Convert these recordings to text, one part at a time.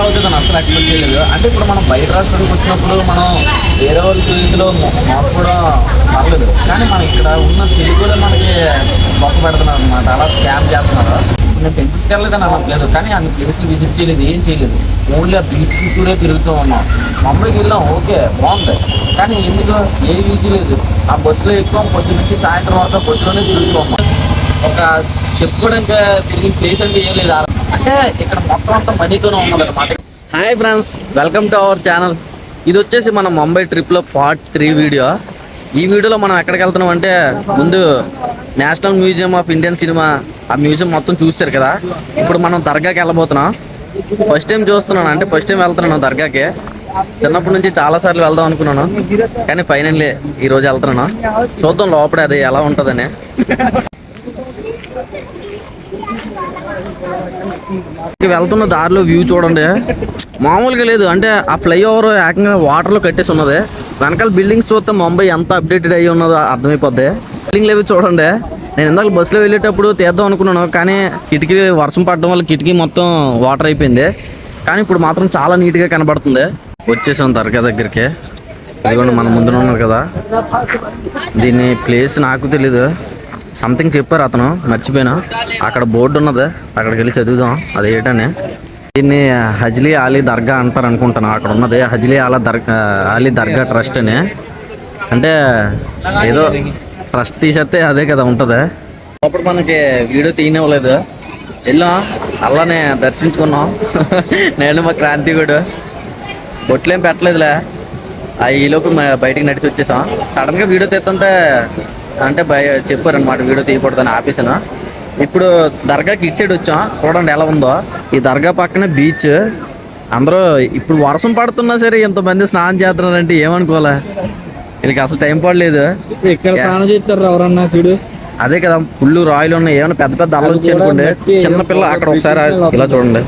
అవుతుందని అసలు ఎక్స్పెక్ట్ చేయలేదు. అంటే ఇప్పుడు మనం బయట రాష్ట్రానికి వచ్చినప్పుడు మనం వేరే వాళ్ళ చేతిలో మోసపోవడం పర్లేదు, కానీ మనం ఇక్కడ ఉన్న తెలుగులో మనకి బొక్క పెడుతున్నారు అనమాట. అలా స్కామ్ చేస్తున్నారు. నేను టెంపుల్స్కి వెళ్ళలేదని అనట్లేదు, కానీ అన్ని ప్లేస్లు విజిట్ చేయలేదు, ఏం చేయలేదు. ఓన్లీ ఆ బీచ్ చుట్టూరే తిరుగుతూ ఉన్నాం. ముంబైకి వెళ్ళాం, ఓకే బాగుంది, కానీ ఎందుకు ఏ యూజ్ లేదు. ఆ బస్సులో ఎక్కువ పొద్దు నుంచి సాయంత్రం వరకు బస్సులోనే తిరుగుతూ ఉన్నాం. ఒక చెప్పుకోవడానికి తిరిగిన ప్లేస్ అంటే ఏం లేదు. అంటే ఇక్కడ మొత్తం అంతా మనీతోనే ఉన్నది అనమాట. Hi friends, welcome to our channel. ఇది వచ్చేసి మన ముంబై ట్రిప్లో పార్ట్ 3 వీడియో. ఈ వీడియోలో మనం ఎక్కడికి వెళ్తున్నాం అంటే, ముందు national museum of Indian cinema, ఆ మ్యూజియం మొత్తం చూస్తారు కదా. ఇప్పుడు మనం దర్గాకి వెళ్ళబోతున్నాం. ఫస్ట్ టైం చూస్తున్నాను, అంటే ఫస్ట్ టైం వెళ్తున్నాను దర్గాకి. చిన్నప్పటి నుంచి చాలాసార్లు వెళ్దాం అనుకున్నాను, కానీ ఫైనల్లీ ఈరోజు వెళ్తున్నాను. చూద్దాం లోపల అది ఎలా ఉంటుందని. వెళ్తున్న దారిలో వ్యూ చూడండి, మామూలుగా లేదు. అంటే ఆ ఫ్లైఓవర్ ఏకంగా వాటర్లో కట్టేసి ఉన్నది. వెనకాల బిల్డింగ్స్ చూస్తే ముంబై ఎంత అప్డేటెడ్ అయ్యి ఉన్నదో అర్థమైపోద్ది. బిల్డింగ్లు అవి చూడండి. నేను ఇందాక బస్సులో వెళ్ళేటప్పుడు తీద్దాం అనుకున్నాను, కానీ కిటికీ వర్షం పడడం వల్ల కిటికీ మొత్తం వాటర్ అయిపోయింది. కానీ ఇప్పుడు మాత్రం చాలా నీట్గా కనబడుతుంది. వచ్చేసాం దర్గా దగ్గరికి. ఇదిగోండి మన ముందు ఉన్నారు కదా, దీన్ని ప్లేస్ నాకు తెలీదు, సంథింగ్ చెప్పారు అతను, మర్చిపోయినా. అక్కడ బోర్డు ఉన్నది, అక్కడికి వెళ్ళి చదువుదాం అది ఏంటని. దీన్ని హజ్లీ ఆలీ దర్గా అంటారు అనుకుంటాను. అక్కడ ఉన్నది హజ్లీ ఆలీ దర్గా ట్రస్ట్ అని. అంటే ఏదో ట్రస్ట్ తీసేస్తే అదే కదా ఉంటుంది. అప్పుడు మనకి వీడియో తీయనివ్వలేదు, వెళ్ళాం అలానే దర్శించుకున్నాం. నేను మా క్రాంతి కూడా బొట్లేం పెట్టలేదులే. ఈలోపు బయటికి నడిచి వచ్చేసాం. సడన్గా వీడియో తీస్తుంటే అంటే చెప్పారనమాట వీడియో తీయకూడదని ఆపేసాను. ఇప్పుడు దర్గాకి ఇటు సైడ్ వచ్చాం, చూడండి ఎలా ఉందో. ఈ దర్గా పక్కనే బీచ్. అందరూ ఇప్పుడు వర్షం పడుతున్నా సరే ఇంతమంది స్నానం చేస్తున్నారంటే ఏమనుకోలే, వీళ్ళకి అసలు టైం పడలేదు. ఇక్కడ స్నానం చేస్తారు ఎవరన్నా చూడు. అదే కదా, ఫుల్ రాయిలు ఉన్నాయి. ఏమైనా పెద్ద పెద్ద అల్లలు వచ్చి అనుకోండి. చిన్నపిల్ల అక్కడ ఒకసారి ఇలా చూడండి,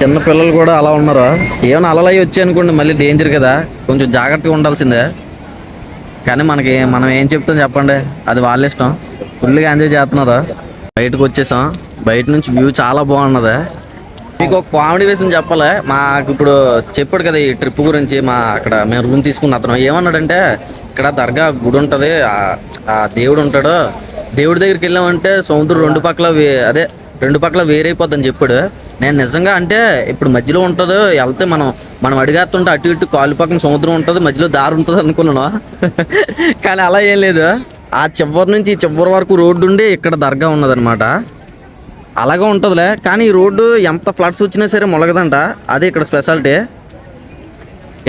చిన్నపిల్లలు కూడా అలా ఉన్నారు. ఏమైనా అలలు అయ్యి వచ్చాయి అనుకోండి మళ్ళీ డేంజర్ కదా, కొంచెం జాగ్రత్తగా ఉండాల్సిందే. కానీ మనం ఏం చెప్తాం చెప్పండి, అది వాళ్ళ ఇష్టం. ఫుల్గా ఎంజాయ్ చేస్తున్నారు. బయటకు వచ్చేసాం, బయట నుంచి వ్యూ చాలా బాగున్నది. మీకు ఒక కామెడీ వేసిన చెప్పాలి. మాకు ఇప్పుడు చెప్పాడు కదా ఈ ట్రిప్ గురించి, అక్కడ మేము రూమ్ తీసుకున్న అతను ఏమన్నాడంటే, ఇక్కడ దర్గా గుడి ఉంటుంది, ఆ దేవుడు ఉంటాడు, దేవుడి దగ్గరికి వెళ్ళామంటే సముద్రం రెండు పక్కల వేరైపోద్దని చెప్పాడు. నేను నిజంగా అంటే ఇప్పుడు మధ్యలో ఉంటుంది, వెళ్తే మనం అడిగేస్తుంటే అటు ఇటు కాలు పక్కన సముద్రం ఉంటుంది, మధ్యలో దారి ఉంటుంది అనుకున్నాను. కానీ అలా ఏం లేదు. ఆ చివరి నుంచి ఈ చివరి వరకు రోడ్డు ఉండి ఇక్కడ దర్గా ఉన్నదనమాట. అలాగే ఉంటుందిలే, కానీ ఈ రోడ్డు ఎంత ఫ్లడ్స్ వచ్చినా సరే మొలగదంట. అదే ఇక్కడ స్పెషాలిటీ.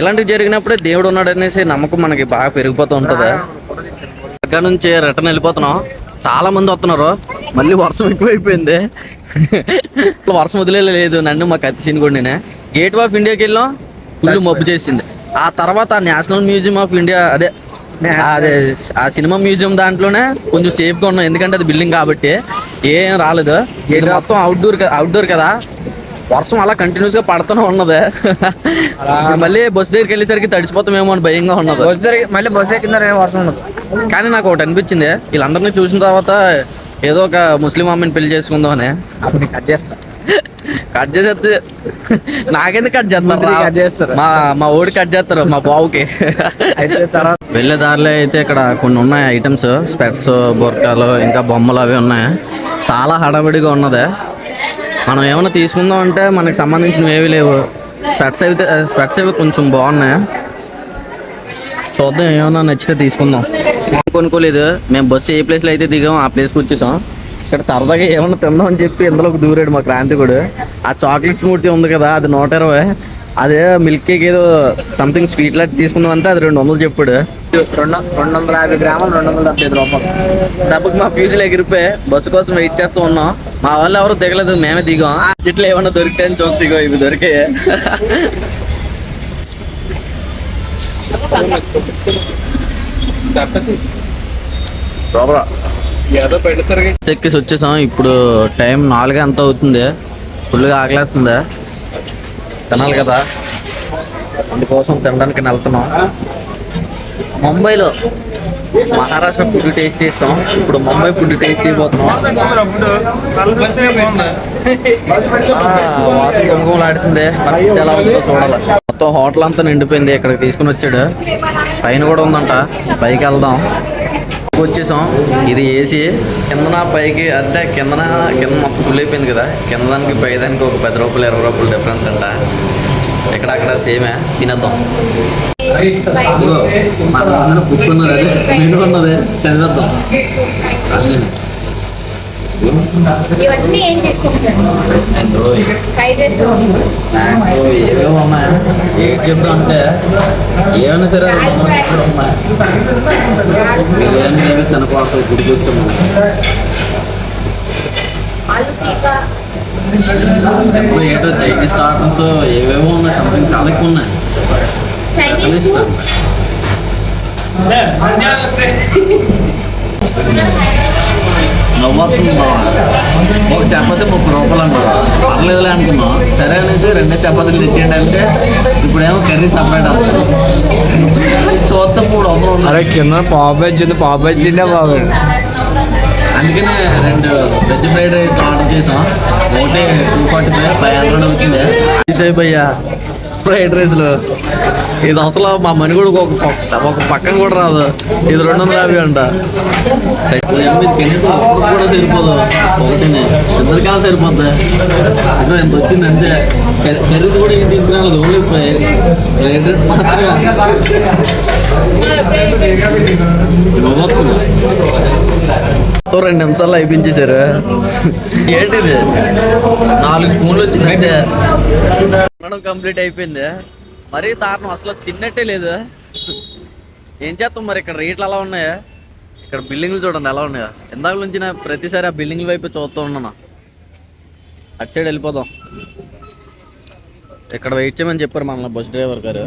ఇలాంటివి జరిగినప్పుడే దేవుడు ఉన్నాడు అనేసి నమ్మకం మనకి బాగా పెరిగిపోతూ ఉంటుంది. దర్గా నుంచి రిటర్న్ వెళ్ళిపోతున్నాం. చాలా మంది వస్తున్నారు. మళ్ళీ వర్షం ఎక్కువైపోయింది. వర్షం వదిలేదు నన్ను మా కత్తిసింది కూడా. నేనే గేట్ ఆఫ్ ఇండియాకి వెళ్ళాం, ఫుల్ మబ్బు చేసింది. ఆ తర్వాత నేషనల్ మ్యూజియం ఆఫ్ ఇండియా అదే ఆ సినిమా మ్యూజియం దాంట్లోనే కొంచెం సేఫ్గా ఉన్నాం, ఎందుకంటే అది బిల్డింగ్ కాబట్టి ఏం రాలేదు. ఇది మొత్తం అవుట్డోర్ కదా, వర్షం అలా కంటిన్యూస్గా పడుతూనే ఉన్నది. మళ్ళీ బస్ దగ్గరికి వెళ్ళేసరికి తడిచిపోతామేమో అని భయంగా ఉన్నది. మళ్ళీ బస్ ఎక్కిందా వర్షం ఉండదు. కానీ నాకు ఒకటి అనిపించింది, వీళ్ళందరినీ చూసిన తర్వాత ఏదో ఒక ముస్లిం అమ్మాయిని పెళ్లి చేసుకుందాం అని. కట్ చేస్తే నాకెందుకు కట్ చేస్తారు, మా ఓడి కట్ చేస్తారు మా బావుకి. వెళ్ళే దారిలో అయితే ఇక్కడ కొన్ని ఉన్నాయి ఐటమ్స్, స్పెట్స్, బొర్కాలు, ఇంకా బొమ్మలు అవి ఉన్నాయి. చాలా హడావిడిగా ఉన్నది. మనం ఏమైనా తీసుకుందాం అంటే మనకి సంబంధించినవి ఏవి లేవు. స్పెట్స్ అవి కొంచెం బాగున్నాయి, చూద్దాం ఏమైనా నచ్చితే తీసుకుందాం. కొనుక్కోలేదు. మేము బస్సు ఏ ప్లేస్లో అయితే దిగాం ఆ ప్లేస్కి వచ్చేసాం. ఇక్కడ సరదాగా ఏమన్నా తిందాం అని చెప్పి ఇందులోకి దూరాడు మా క్రాంతి కూడా. ఆ చాక్లెట్ స్మూర్తి ఉంది కదా, అది 120. అదే మిల్క్ కేక్ ఏదో సంథింగ్ స్వీట్ లాంటి తీసుకుందాం అంటే అది 200 చెప్పాడు. 250 గ్రాములు 275 రూపాయలు. డబ్బుకి మా ఫీజులు ఎగిరిపోయి బస్సు కోసం వెయిట్ చేస్తూ ఉన్నాం. మా వాళ్ళు ఎవరు దిగలేదు, మేమే దిగాం. ఇట్లా ఏమన్నా దొరికితే చూస్తే ఇవి దొరికే. ఎక్కేసి వచ్చేసాం. ఇప్పుడు టైం 4 ఎంత అవుతుంది. ఫుల్గా ఆకలేస్తుంది, తినాలి కదా, అందుకోసం తినడానికి వెళ్తున్నాం. ముంబైలో మహారాష్ట్ర ఫుడ్ టేస్ట్ చేస్తాం, ఇప్పుడు ముంబై ఫుడ్ టేస్ట్ చేయబోతున్నాం. వాసన గుమగుమలాడుతుంది, మన ఫుడ్ ఎలా ఉంటుందో చూడాలి. మొత్తం హోటల్ అంతా నిండిపోయింది, ఇక్కడికి తీసుకుని వచ్చాడు. పైన కూడా ఉందంట, పైకి వెళ్దాం. వచ్చేసాం, ఇది ఏసీ. కిందన పైకి అంటే కింద మొత్తం ఫుల్ అయిపోయింది కదా, కింద దానికి పై దానికి ఒక 10 రూపాయలు 20 రూపాయలు డిఫరెన్స్ అంట. ఇక్కడ సేమే, తినేద్దాం. మన అందరూ బుక్ ఉన్నది, అదే మెనూ ఉన్నది, చదివేద్దాం. ఇవన్నీ ఏం తీసుకుంటారు? స్నాక్స్ ఏవేవో ఉన్నాయా, ఏంటి చెప్తాం అంటే ఏమైనా సరే ఉన్నాయి. బిర్యానీ ఏమి తినకూడదు, గుడికి వచ్చాము. ఎప్పుడు ఏంటో చైనీస్ స్టార్టర్స్ ఏవేవో ఉన్నాయి, సంథింగ్ చాలా ఎక్కువ ఉన్నాయి. నవ్వుతుంది. ఒక చపాతి 30 రూపాయలు అన్నారు, పర్లేదులే అనుకున్నాం. సరే అనేసి 2 చపాతీలు తెచ్చేయండి అంటే ఇప్పుడేమో కర్రీ సపరేట్ అవుతుంది. చూస్తే 300 ఉన్నాయి. కింద పావు వచ్చింది, పావు తింటే బాగుంది. అందుకనే 2 వెజ్ ఫ్రైడ్ రైస్ ఆర్డర్ చేసాం. ఒకటి 245, 500 అవుతుంది. భయ్యా ఫ్రైడ్ రైస్లో ఇది అసలు మా మని కూడా ఒక పక్కన కూడా రాదు. ఇది 250 అంట. కనీసం ఒకటి కూడా సరిపోదు, ఒకటిని ఇద్దరికైనా సరిపోద్ది. ఇంకా ఎంత వచ్చింది అంతే. కర్రీస్ కూడా ఏం తీసుకురాలేదు, ఓన్లీ ఫ్రైడ్ రైస్ మాత్రమే. 2 నిమిషాల్లో అయిపించేశారు. ఏంటిది 4 స్పూన్లు వచ్చిందంటే తినడం కంప్లీట్ అయిపోయింది. మరీ దారుణం, అసలు తిన్నట్టే లేదు. ఏం చేస్తాం మరి, ఇక్కడ రేట్లు అలా ఉన్నాయా? ఇక్కడ బిల్డింగ్లు చూడండి ఎలా ఉన్నాయా. ఇందాక నుంచి నా ప్రతిసారి ఆ బిల్డింగ్ల వైపు చూస్తూ ఉన్నాను. అటు సైడ్ వెళ్ళిపోదాం. ఇక్కడ వెయిట్ చేయమని చెప్పారు మన బస్ డ్రైవర్ గారు.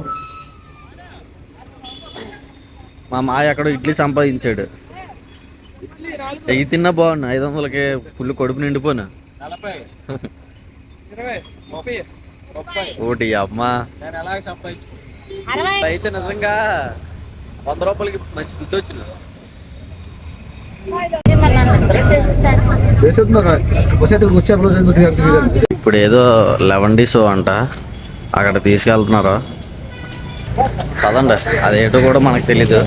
మా మాయ అక్కడ ఇడ్లీ సంపాదించాడు. ఎగి తిన్నా బాగున్నా, 500కి ఫుల్ కడుపు నిండిపోనా. ఓటి అమ్మా అయితే నిజంగా 100 రూపాయలకి మంచి ఫుడ్ వచ్చింది. ఇప్పుడు ఏదో 11D షో అంట, అక్కడ తీసుకెళ్తున్నారు. పదండి, అదేటో కూడా మనకు తెలీదు,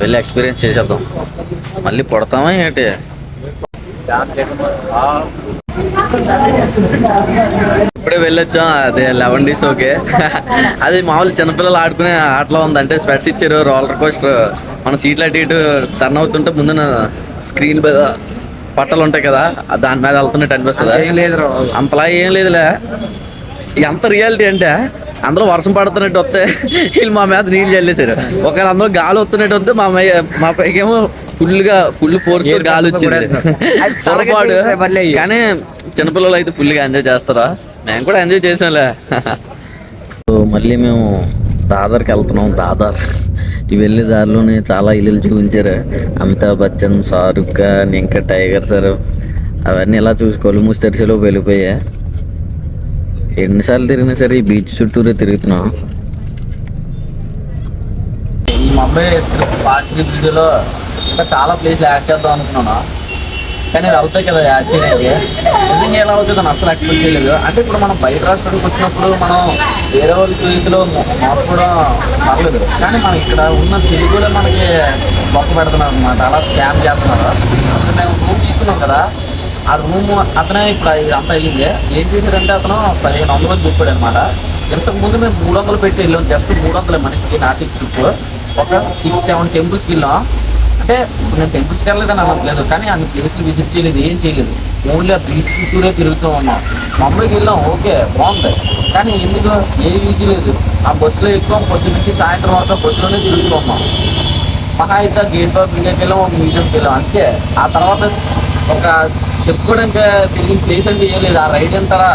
వెళ్ళి ఎక్స్పీరియన్స్ చేసేద్దాం. మళ్ళీ పుడతామా ఏంటి? ఇప్పుడే వెళ్ళొచ్చాం, అదే 11D షోకి. అది మామూలు చిన్నపిల్లలు ఆడుకునే ఆటలో ఉంది. అంటే స్పెట్స్ ఇచ్చారు, రోలర్ కోస్టర్. మన సీట్లు అటు ఇటు టర్న్ అవుతుంటే ముందున స్క్రీన్ మీద పట్టలు ఉంటాయి కదా, దాని మీద వెళ్తున్నట్టు అనిపిస్తుంది. అంతలా ఏం లేదులే. ఎంత రియాలిటీ అంటే అందరూ వర్షం పడుతున్నట్టు వస్తే వీళ్ళు మా మీద నీళ్ళు చల్లేశారు. ఒకవేళ అందరూ గాలి వస్తున్నట్టు వస్తే మా పైకేమో ఫుల్ ఫోర్స్ గాలి వచ్చింది. చొరపాడు. కానీ చిన్నపిల్లలు అయితే ఫుల్గా ఎంజాయ్ చేస్తారా, నేను కూడా ఎంజాయ్ చేసాంలే. మళ్ళీ మేము దాదర్కి వెళ్తున్నాం. దాదర్ ఈ వెళ్ళే దారిలోనే చాలా ఇల్లులు చూపించారు. అమితాబ్ బచ్చన్, షారుఖ్ ఖాన్, ఇంకా టైగర్ సార్ అవన్నీ ఇలా చూసి కొలు మూసి తెరిసేలో వెళ్ళిపోయా. ఎన్నిసార్లు తిరిగినా సరే ఈ బీచ్ చుట్టూరే తిరుగుతున్నాం. ఈ ముంబై పార్క్ వీడియోలో ఇంకా చాలా ప్లేస్లు యాడ్ చేద్దాం అనుకున్నాను, కానీ వెళ్తాయి కదా యాడ్ చేయడానికి. నిజంగా ఎలా అవుతుందని అసలు ఎక్స్పెక్ట్ చేయలేదు. అంటే ఇప్పుడు మనం బయట రాష్ట్రానికి వచ్చినప్పుడు మనం వేరే వాళ్ళ చేతిలో మోసపోవడం పర్లేదు, కానీ మనం ఇక్కడ ఉన్న తెలుగులో మనకి బొక్క పెడుతున్నారు అనమాట. అలా స్కామ్ చేస్తున్నారు. మేము రూమ్ తీసుకున్నాం కదా, ఆ రూమ్ అతనే ఇప్పుడు ఇదంతా అయ్యింది. ఏం చేశాడంటే అతను 1500 చెప్పాడు అనమాట. ఇంతకుముందు మేము 300 పెట్టి వెళ్ళాం, జస్ట్ 300 మనిషికి నాసిక్ ట్రిప్. ఒక 6-7 టెంపుల్స్కి వెళ్ళాం. అంటే ఇప్పుడు నేను టెంపుల్స్కి వెళ్ళలేదని అనట్లేదు, కానీ అన్ని ప్లేస్లు విజిట్ చేయలేదు, ఏం చేయలేదు. ఓన్లీ ఆ బీచ్ చుట్టూరే తిరుగుతూ ఉన్నాం. ముంబైకి వెళ్ళాం, ఓకే బాగుంది, కానీ ఎందుకు ఏ యూజ్ లేదు. ఆ బస్సులో ఎక్కువ పొద్దు నుంచి సాయంత్రం వరకు బస్సులోనే తిరుగుతూ ఉన్నాం. మహా అయితే గేట్ ఆఫ్ ఇండియాకి వెళ్ళాం, ఒక మ్యూజియంకి వెళ్ళాం, అంతే. ఆ తర్వాత ఒక చెప్పుకోవడానికి తిరిగిన ప్లేస్ అంటే ఏం లేదు. ఆ రైడ్ అంటారా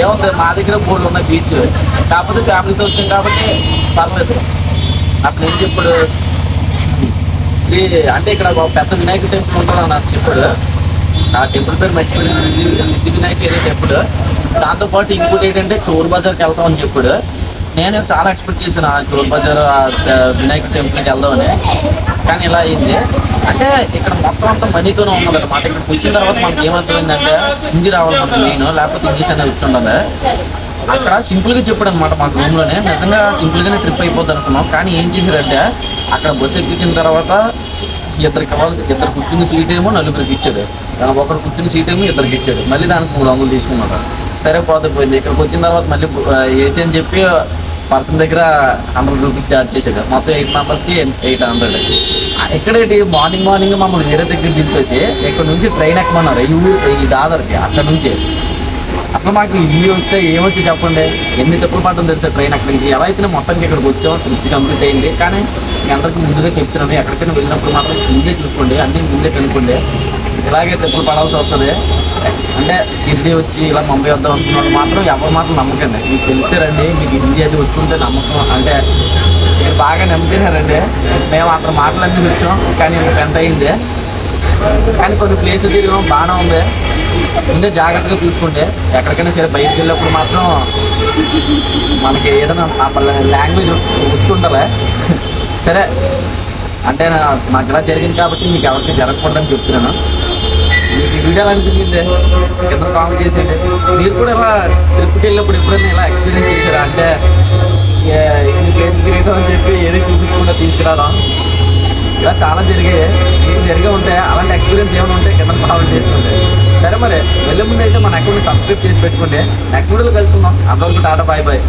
ఏముంది, మా దగ్గర బోర్డులు ఉన్నాయి బీచ్, కాకపోతే ఫ్యామిలీతో వచ్చాం కాబట్టి పర్లేదు. అప్పుడు ఏం చెప్పాడు, అంటే ఇక్కడ పెద్ద వినాయక టెంపుల్ ఉంటుంది నాకు చెప్పాడు. ఆ టెంపుల్ పేరు మర్చిపోయింది, సిద్ధి వినాయక ఏదో టెంపుల్. దాంతోపాటు ఇంకోటి ఏంటంటే చోరు బజార్కి వెళ్తామని చెప్పాడు. నేను చాలా ఎక్స్పెక్ట్ చేశాను ఆ చోర్ బజార్ వినాయక టెంపుల్కి వెళ్దామని, కానీ ఇలా అయింది. అంటే ఇక్కడ మొత్తం అంతా మనీతోనే ఉన్నది అనమాట. ఇక్కడికి వచ్చిన తర్వాత మనకి ఏమర్థమైందంటే హిందీ రావాలి మనకు మెయిన్, లేకపోతే ఇంగ్లీష్ అనేది వచ్చి ఉండాలి. అక్కడ సింపుల్గా చెప్పాడు అనమాట మాకు రూమ్లోనే, నిజంగా సింపుల్గానే ట్రిప్ అయిపోద్ది అనుకున్నాం. కానీ ఏం చేశారంటే అక్కడ బస్సు ఎక్కించిన తర్వాత ఇద్దరు కూర్చున్న సీట్ ఏమో నలుగురికి ఇచ్చాడు, ఒకరు కూర్చున్న సీట్ ఏమో ఇద్దరికి ఇచ్చాడు, మళ్ళీ దానికి 300 తీసుకున్నాడు. సరే పోయింది. ఇక్కడికి వచ్చిన తర్వాత మళ్ళీ ఏసీ అని చెప్పి పర్సన్ దగ్గర 100 రూపీస్ ఛార్జ్ చేశాడు. మొత్తం 8 మెంబర్స్కి 800. ఇక్కడేంటి మార్నింగ్ మమ్మల్ని వేరే దగ్గర దింపేసి ఇక్కడ నుంచి ట్రైన్ ఎక్కమన్నారు ఈ దాదర్కి. అక్కడ నుంచి అసలు మాకు హిందీ వస్తే ఏమొచ్చి చెప్పండి, ఎన్ని తప్పులు పడ్డం తెలుసా ట్రైన్ అక్కడికి. ఎలా అయితే మొత్తానికి ఇక్కడికి వచ్చాం, ట్రిప్ కంప్లీట్ అయింది. కానీ మీ అందరికీ ముందుగా చెప్తున్నాను, ఎక్కడికైనా వెళ్ళినప్పుడు మాత్రం ముందే చూసుకోండి, అన్నీ ముందే కనుక్కోండి. ఇలాగే తప్పులు పడాల్సి వస్తుంది. అంటే షిర్డీ వచ్చి ఇలా ముంబై వద్దాం అనుకున్నప్పుడు మాత్రం ఎవరు మాత్రం నమ్మకండి. మీకు తెలిస్తే రండి, మీకు హిందీ అది వచ్చి ఉంటే నమ్మకం, అంటే ఇక్కడ బాగా నమ్ముతున్నారండి. మేము అక్కడ మాటలన్నీ వచ్చాం, కానీ ఇంత పెద్ద అయింది. కానీ కొన్ని ప్లేసులు తిరిగాం, బాగానే ఉంది. ముందే జాగ్రత్తగా చూసుకుంటే ఎక్కడికైనా సరే బయటకు వెళ్ళినప్పుడు మాత్రం మనకి ఏదైనా లాంగ్వేజ్ వచ్చి ఉండాలి. సరే అంటే నాకు ఇలా జరిగింది కాబట్టి మీకు ఎవరికి జరగకూడదని చెప్తున్నాను. మీకు ఈ వీడియో అనిపించింది కింద కామెంట్ చేసేయండి. మీరు కూడా ఇలా ట్రిప్కి వెళ్ళినప్పుడు ఎప్పుడైనా ఇలా ఎక్స్పీరియన్స్ చేశారా? అంటే ఇన్ని ప్లేసులు తిరిగాం అని చెప్పి ఏదో చూపించకుండా తీసుకురావడం, ఇలా చాలా జరిగే ఉంటాయి. అలాంటి ఎక్స్పీరియన్స్ ఏమైనా ఉంటే కింద కామెంట్ చేసుకోండి. సరే మరి వెళ్ళే ముందు అయితే మన అకౌంట్ని సబ్స్క్రైబ్ చేసి పెట్టుకోండి. నెక్స్ట్ వీడియోలో కలుసుకుందాం. అందరికీ టాటా, బాయ్ బాయ్.